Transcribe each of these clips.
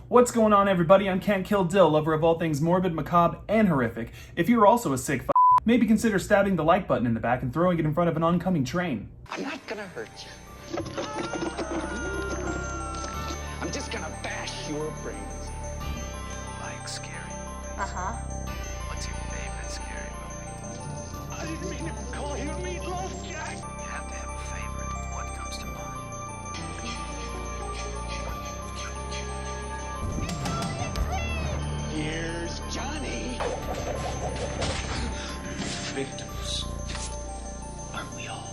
What's going on, everybody? I'm Can't Kill Dill, lover of all things morbid, macabre, and horrific. If you're also a sick maybe consider stabbing the like button in the back and throwing it in front of an oncoming train. I'm not gonna hurt you. I'm just gonna bash your brains. Like scary movies? Uh-huh. What's your favorite scary movie? I didn't mean to call you Meatloaf, Jack. You have to have a favorite. What comes to mind? Here's Johnny. Victims. Aren't we all?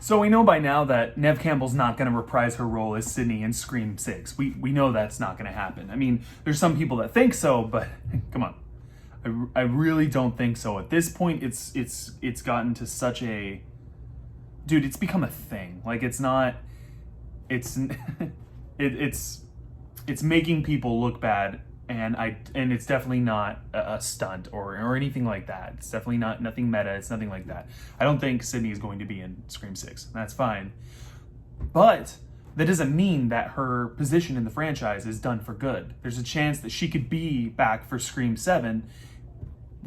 So we know by now that Neve Campbell's not going to reprise her role as Sydney in Scream 6. We know that's not going to happen. I mean, there's some people that think so, but come on. I really don't think so. At this point, it's gotten to such a... Dude, it's become a thing. Like, it's not... It's making people look bad, and it's definitely not a stunt or anything like that. It's definitely nothing meta. It's nothing like that. I don't think Sydney is going to be in Scream 6. That's fine. But that doesn't mean that her position in the franchise is done for good. There's a chance that she could be back for Scream 7,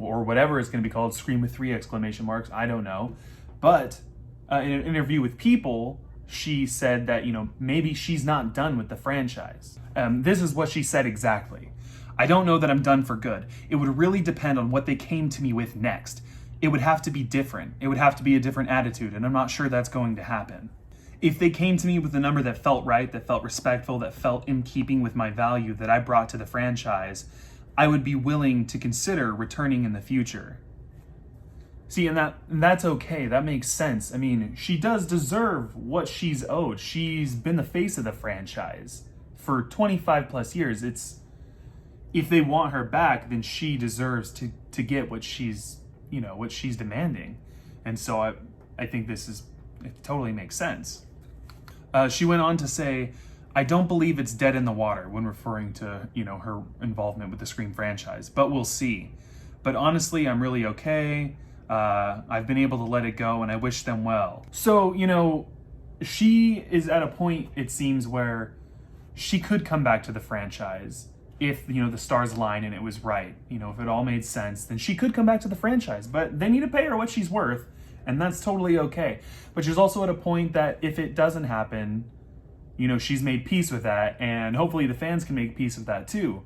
or whatever it's going to be called, Scream with 3 exclamation marks. I don't know. But in an interview with People, she said that, maybe she's not done with the franchise. This is what she said exactly. I don't know that I'm done for good. It would really depend on what they came to me with next. It would have to be different. It would have to be a different attitude, and I'm not sure that's going to happen. If they came to me with a number that felt right, that felt respectful, that felt in keeping with my value that I brought to the franchise, I would be willing to consider returning in the future. See, and that's okay. That makes sense. I mean, she does deserve what she's owed. She's been the face of the franchise for 25 plus years. If they want her back, then she deserves to get what she's demanding. And so I think it totally makes sense. She went on to say, I don't believe it's dead in the water when referring to, her involvement with the Scream franchise, but we'll see. But honestly, I'm really okay. I've been able to let it go, and I wish them well. So, she is at a point, it seems, where she could come back to the franchise if, the stars align and it was right. If it all made sense, then she could come back to the franchise. But they need to pay her what she's worth, and that's totally okay. But she's also at a point that if it doesn't happen, she's made peace with that, and hopefully the fans can make peace with that too.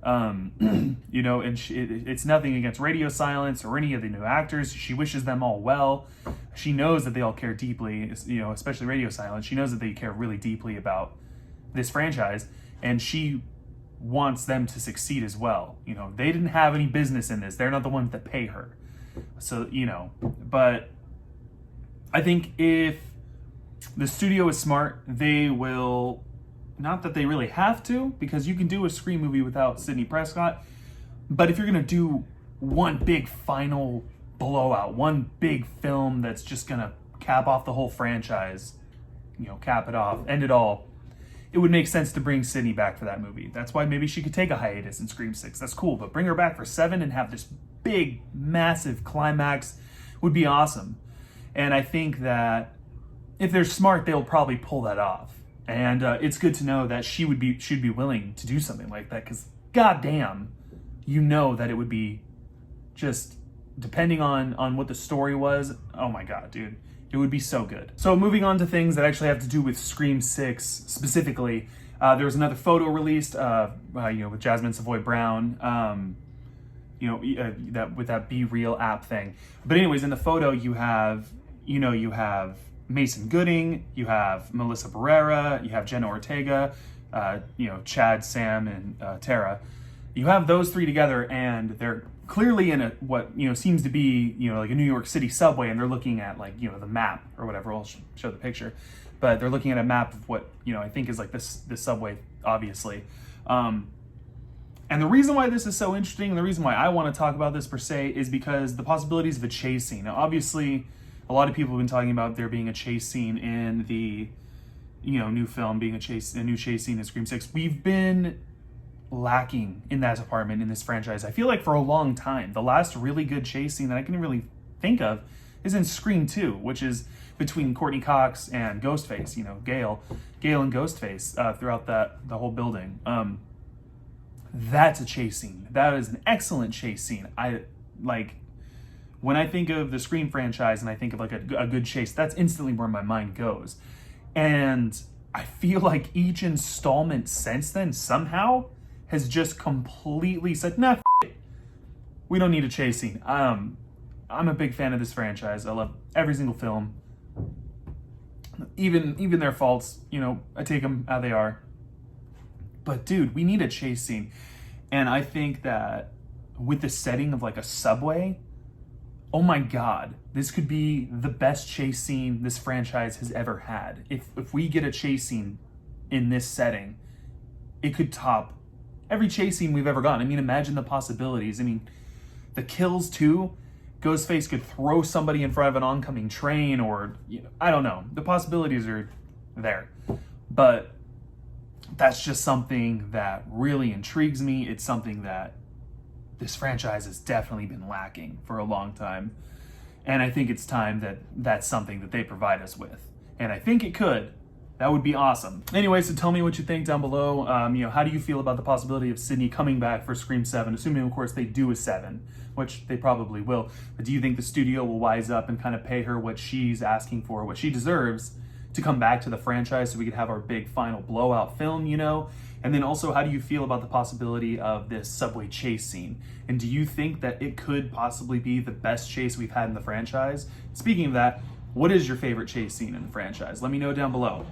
And it's nothing against Radio Silence or any of the new actors. She wishes them all well. She knows that they all care deeply, especially Radio Silence. She knows that they care really deeply about this franchise, and she wants them to succeed as well. They didn't have any business in this. They're not the ones that pay her. So, but I think if the studio is smart, they will... Not that they really have to, because you can do a Scream movie without Sidney Prescott. But if you're going to do one big final blowout, one big film that's just going to cap off the whole franchise, cap it off, end it all, it would make sense to bring Sidney back for that movie. That's why maybe she could take a hiatus in Scream 6. That's cool, but bring her back for 7 and have this big, massive climax would be awesome. And I think that if they're smart, they'll probably pull that off. And it's good to know that she'd be willing to do something like that, because goddamn, that it would be just, depending on what the story was, oh my god, dude, it would be so good. So moving on to things that actually have to do with Scream 6 specifically, there was another photo released, with Jasmine Savoy Brown, with that Be Real app thing. But anyways, in the photo you have Mason Gooding, you have Melissa Barrera, you have Jenna Ortega, Chad, Sam, and Tara. You have those three together, and they're clearly in what seems to be like a New York City subway, and they're looking at the map or whatever. I'll show the picture, but they're looking at a map of what I think is like this subway, obviously. And the reason why this is so interesting, and the reason why I want to talk about this per se, is because the possibilities of a chase scene. Now, obviously, a lot of people have been talking about there being a chase scene in the new film, being a new chase scene in Scream 6. We've been lacking in that department in this franchise. I feel like for a long time, the last really good chase scene that I can really think of is in Scream 2, which is between Courtney Cox and Ghostface, you know, Gale and Ghostface throughout the whole building. That's a chase scene. That is an excellent chase scene. When I think of the Scream franchise and I think of like a good chase, that's instantly where my mind goes. And I feel like each installment since then somehow has just completely said, nah, it. We don't need a chase scene. I'm a big fan of this franchise. I love every single film. Even their faults, you know, I take them how they are. But dude, we need a chase scene. And I think that with the setting of like a subway, oh my God, this could be the best chase scene this franchise has ever had. If we get a chase scene in this setting, it could top every chase scene we've ever gotten. I mean, imagine the possibilities. I mean, the kills too. Ghostface could throw somebody in front of an oncoming train, or, you know, I don't know. The possibilities are there. But that's just something that really intrigues me. It's something that this franchise has definitely been lacking for a long time. And I think it's time that that's something that they provide us with. And I think it could. That would be awesome. Anyway, so tell me what you think down below. How do you feel about the possibility of Sidney coming back for Scream 7, assuming, of course, they do a 7, which they probably will. But do you think the studio will wise up and kind of pay her what she's asking for, what she deserves, to come back to the franchise so we could have our big final blowout film, you know? And then also, how do you feel about the possibility of this subway chase scene? And do you think that it could possibly be the best chase we've had in the franchise? Speaking of that, what is your favorite chase scene in the franchise? Let me know down below.